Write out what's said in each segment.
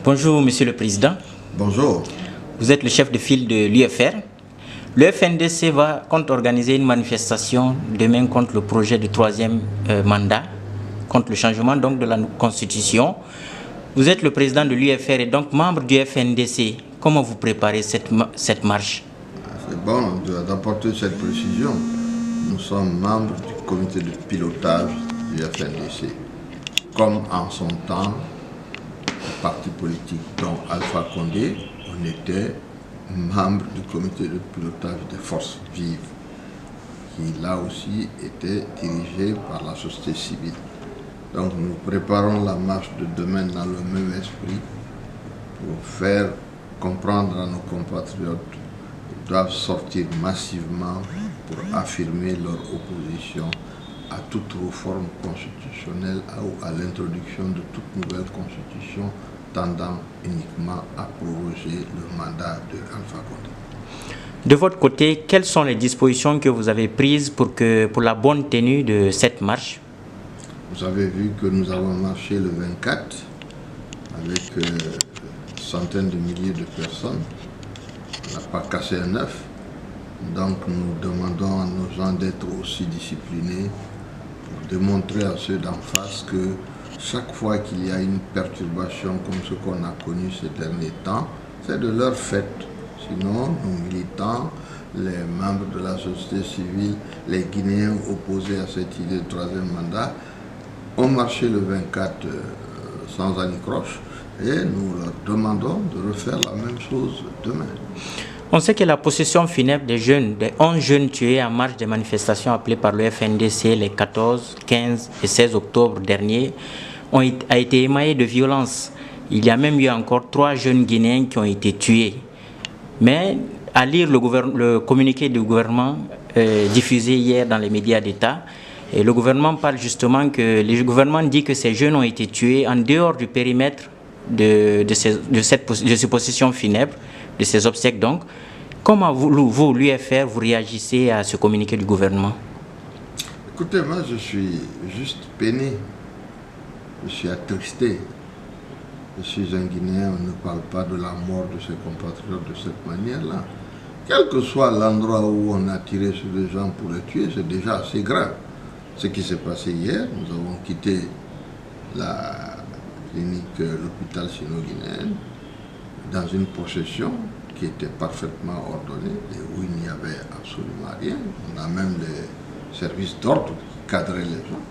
Bonjour Monsieur le Président. Bonjour. Vous êtes le chef de file de l'UFR. Le FNDC compte organiser une manifestation demain contre le projet de troisième mandat, contre le changement donc de la Constitution. Vous êtes le président de l'UFR et donc membre du FNDC. Comment vous préparez cette marche? C'est bon d'apporter cette précision. Nous sommes membres du comité de pilotage du FNDC. Comme en son temps, le parti politique dont Alpha Condé, on était membre du comité de pilotage des forces vives, qui là aussi était dirigé par la société civile. Donc nous préparons la marche de demain dans le même esprit pour faire comprendre à nos compatriotes qu'ils doivent sortir massivement pour affirmer leur opposition à toute réforme constitutionnelle ou à l'introduction de toute nouvelle constitution tendant uniquement à proroger le mandat de Alpha Condé. De votre côté, quelles sont les dispositions que vous avez prises pour la bonne tenue de cette marche? Vous avez vu que nous avons marché le 24 avec centaines de milliers de personnes. On n'a pas cassé un œuf. Donc nous demandons à nos gens d'être aussi disciplinés pour démontrer à ceux d'en face que chaque fois qu'il y a une perturbation comme ce qu'on a connu ces derniers temps, c'est de leur fait. Sinon, nos militants, les membres de la société civile, les Guinéens opposés à cette idée de troisième mandat, ont marché le 24 sans anicroche et nous leur demandons de refaire la même chose demain. On sait que la possession funèbre des 11 jeunes tués en marge des manifestations appelées par le FNDC les 14, 15 et 16 octobre dernier a été émaillée de violence. Il y a même eu encore 3 jeunes Guinéens qui ont été tués. Mais à lire le communiqué du gouvernement diffusé hier dans les médias d'État, et le gouvernement parle justement que le gouvernement dit que ces jeunes ont été tués en dehors du périmètre de ces possessions funèbres, de ces obsèques donc. Comment vous l'UFR, vous réagissez à ce communiqué du gouvernement? Écoutez, moi je suis juste peiné, je suis attristé. Je suis un Guinéen, on ne parle pas de la mort de ses compatriotes de cette manière-là. Quel que soit l'endroit où on a tiré sur les gens pour les tuer, c'est déjà assez grave. Ce qui s'est passé hier, nous avons quitté la clinique, l'hôpital sino-guinéen, dans une procession qui était parfaitement ordonnée et où il n'y avait absolument rien. On a même les services d'ordre qui cadraient les gens.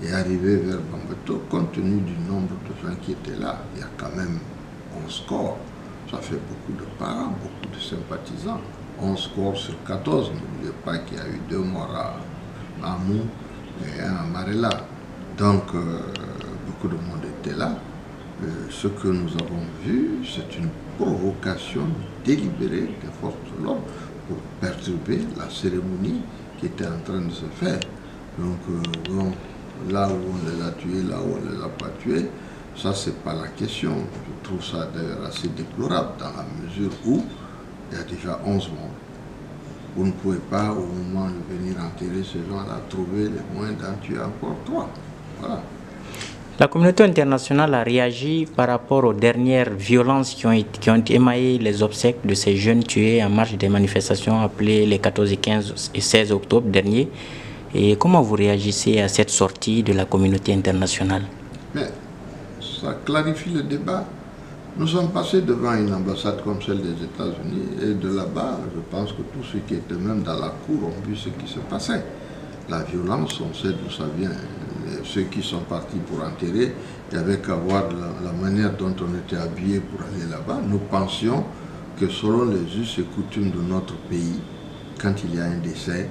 Et arrivé vers Bambeto, compte tenu du nombre de gens qui étaient là, il y a quand même 11 corps. Ça fait beaucoup de parents, beaucoup de sympathisants. 11 corps sur 14. N'oubliez pas qu'il y a eu 2 morts à Mamou et un à Marella. Donc, beaucoup de monde était là. Ce que nous avons vu, c'est une provocation délibérée des forces de l'ordre pour perturber la cérémonie qui était en train de se faire. Donc, bon, là où on les a tués, là où on ne les a pas tués, ça c'est pas la question. Je trouve ça d'ailleurs assez déplorable dans la mesure où il y a déjà 11 morts. Vous ne pouvez pas, au moment de venir enterrer ces gens-là, trouver les moyens d'en tuer encore 3. Voilà. La communauté internationale a réagi par rapport aux dernières violences qui ont émaillé les obsèques de ces jeunes tués en marge des manifestations appelées les 14 et 15 et 16 octobre dernier. Et comment vous réagissez à cette sortie de la communauté internationale? Mais ça clarifie le débat. Nous sommes passés devant une ambassade comme celle des États-Unis et de là-bas, je pense que tous ceux qui étaient même dans la cour ont vu ce qui se passait. La violence, on sait d'où ça vient. Ceux qui sont partis pour enterrer, il n'y avait qu'à voir la manière dont on était habillés pour aller là-bas. Nous pensions que selon les us et coutumes de notre pays, quand il y a un décès,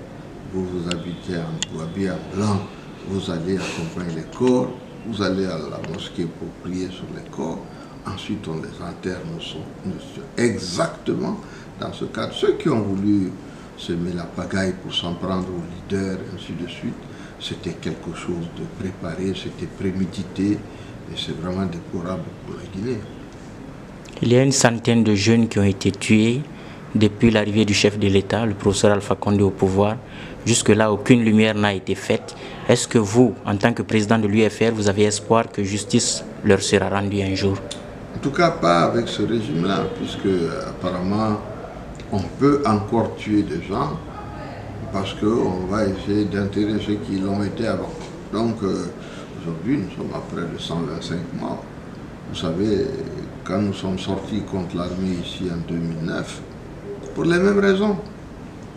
vous vous habillez en blanc, vous allez accompagner les corps vous allez à la mosquée pour prier sur les corps, ensuite on les enterre, nous sommes exactement dans ce cadre. Ceux qui ont voulu semer la pagaille pour s'en prendre aux leaders, et ainsi de suite, c'était quelque chose de préparé, c'était prémédité, et c'est vraiment déplorable pour la Guinée. Il y a une centaine de jeunes qui ont été tués depuis l'arrivée du chef de l'État, le professeur Alpha Condé, au pouvoir. Jusque-là, aucune lumière n'a été faite. Est-ce que vous, en tant que président de l'UFR, vous avez espoir que justice leur sera rendue un jour? En tout cas, pas avec ce régime-là, puisque apparemment, on peut encore tuer des gens parce qu'on va essayer d'enterrer ceux qui l'ont été avant. Donc, aujourd'hui, nous sommes à près de 125 morts. Vous savez, quand nous sommes sortis contre l'armée ici en 2009, pour les mêmes raisons,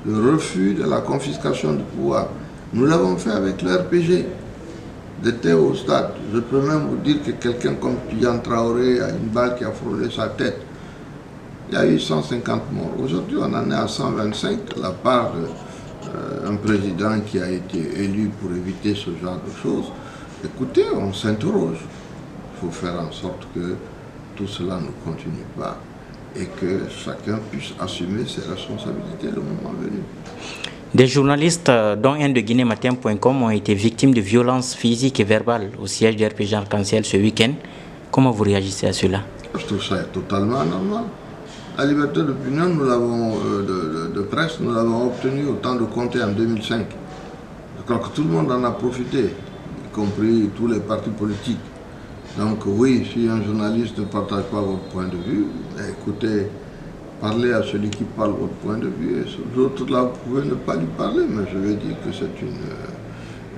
le refus de la confiscation du pouvoir, nous l'avons fait avec le RPG. J'étais au stade. Je peux même vous dire que quelqu'un comme Tidiane Traoré a une balle qui a frôlé sa tête. Il y a eu 150 morts. Aujourd'hui, on en est à 125 de la part d'un président qui a été élu pour éviter ce genre de choses. Écoutez, on s'interroge. Il faut faire en sorte que tout cela ne continue pas et que chacun puisse assumer ses responsabilités le moment venu. Des journalistes, dont un de GuinéeMatin.com, ont été victimes de violences physiques et verbales au siège du RPG Arc-en-Ciel ce week-end. Comment vous réagissez à cela? Je trouve ça totalement anormal. La liberté d'opinion, nous l'avons de presse, nous l'avons obtenue au temps de Conté en 2005. Je crois que tout le monde en a profité, y compris tous les partis politiques. Donc oui, si un journaliste ne partage pas votre point de vue, écoutez, parlez à celui qui parle votre point de vue, et les autres là, vous pouvez ne pas lui parler, mais je vais dire que c'est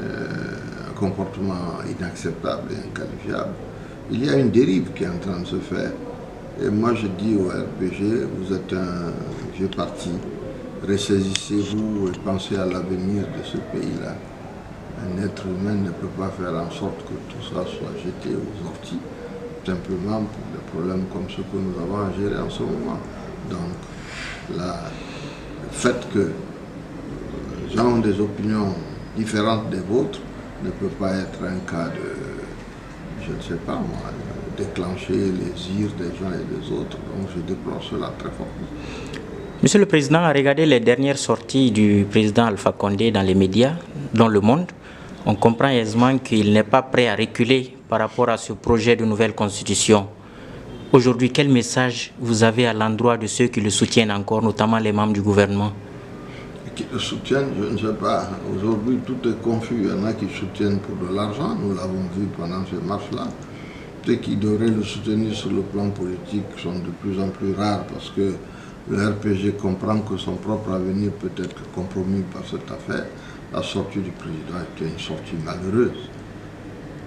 un comportement inacceptable et inqualifiable. Il y a une dérive qui est en train de se faire. Et moi je dis au RPG, vous êtes un vieux parti, ressaisissez-vous et pensez à l'avenir de ce pays-là. Un être humain ne peut pas faire en sorte que tout ça soit jeté aux orties, simplement pour des problèmes comme ceux que nous avons à gérer en ce moment. Donc, le fait que les gens ont des opinions différentes des vôtres ne peut pas être un cas de, je ne sais pas moi, déclencher les ires des uns et des autres. Donc je déplore cela très fortement. Monsieur le Président, à regarder les dernières sorties du président Alpha Condé dans les médias, dans le monde, on comprend aisément qu'il n'est pas prêt à reculer par rapport à ce projet de nouvelle constitution. Aujourd'hui, quel message vous avez à l'endroit de ceux qui le soutiennent encore, notamment les membres du gouvernement? Qui le soutiennent, je ne sais pas. Aujourd'hui, tout est confus. Il y en a qui soutiennent pour de l'argent. Nous l'avons vu pendant ces marches-là. Ceux qui devraient le soutenir sur le plan politique sont de plus en plus rares parce que le RPG comprend que son propre avenir peut être compromis par cette affaire. La sortie du président était une sortie malheureuse.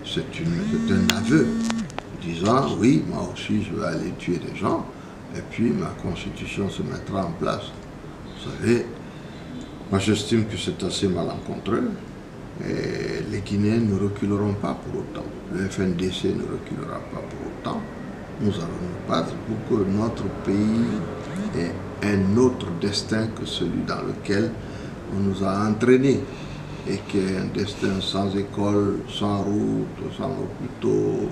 C'est un aveu disant oui, moi aussi je vais aller tuer des gens et puis ma constitution se mettra en place. Vous savez, moi j'estime que c'est assez malencontreux et les Guinéens ne reculeront pas pour autant. Le FNDC ne reculera pas pour autant. Nous allons nous battre pour que notre pays ait un autre destin que celui dans lequel on nous a entraînés et qui est un destin sans école, sans route, sans hôpitaux,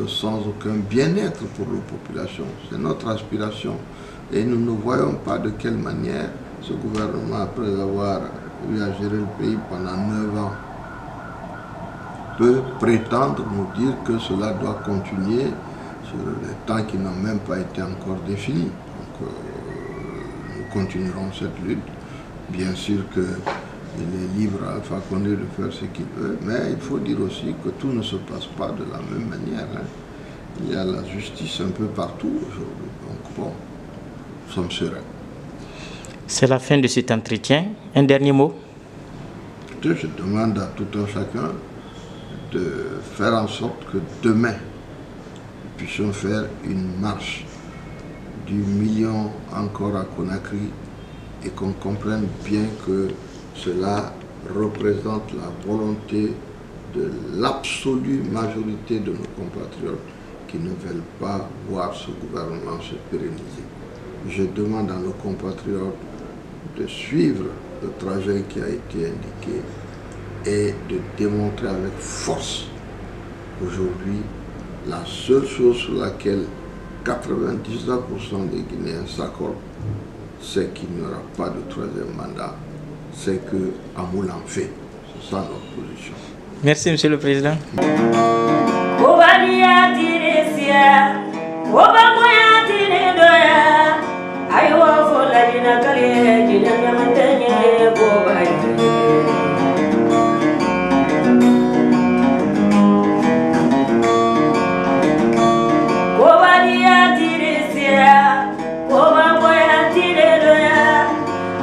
sans aucun bien-être pour nos populations. C'est notre aspiration et nous ne voyons pas de quelle manière ce gouvernement, après avoir eu à gérer le pays pendant 9 ans, peut prétendre nous dire que cela doit continuer sur les temps qui n'ont même pas été encore définis. Donc, nous continuerons cette lutte. Bien sûr qu'il est libre à Alpha Condé de faire ce qu'il veut, mais il faut dire aussi que tout ne se passe pas de la même manière. Il y a la justice un peu partout aujourd'hui. Donc bon, nous sommes sereins. C'est la fin de cet entretien. Un dernier mot? Je demande à tout un chacun de faire en sorte que demain, nous puissions faire une marche du million encore à Conakry et qu'on comprenne bien que cela représente la volonté de l'absolue majorité de nos compatriotes qui ne veulent pas voir ce gouvernement se pérenniser. Je demande à nos compatriotes de suivre le trajet qui a été indiqué et de démontrer avec force Aujourd'hui, la seule chose sur laquelle 99% des Guinéens s'accordent, c'est qu'il n'y aura pas de troisième mandat. C'est que Amoul en fait. C'est ça notre position. Merci, Monsieur le Président.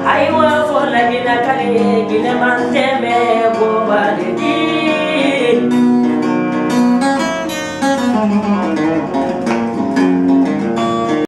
I was for like in a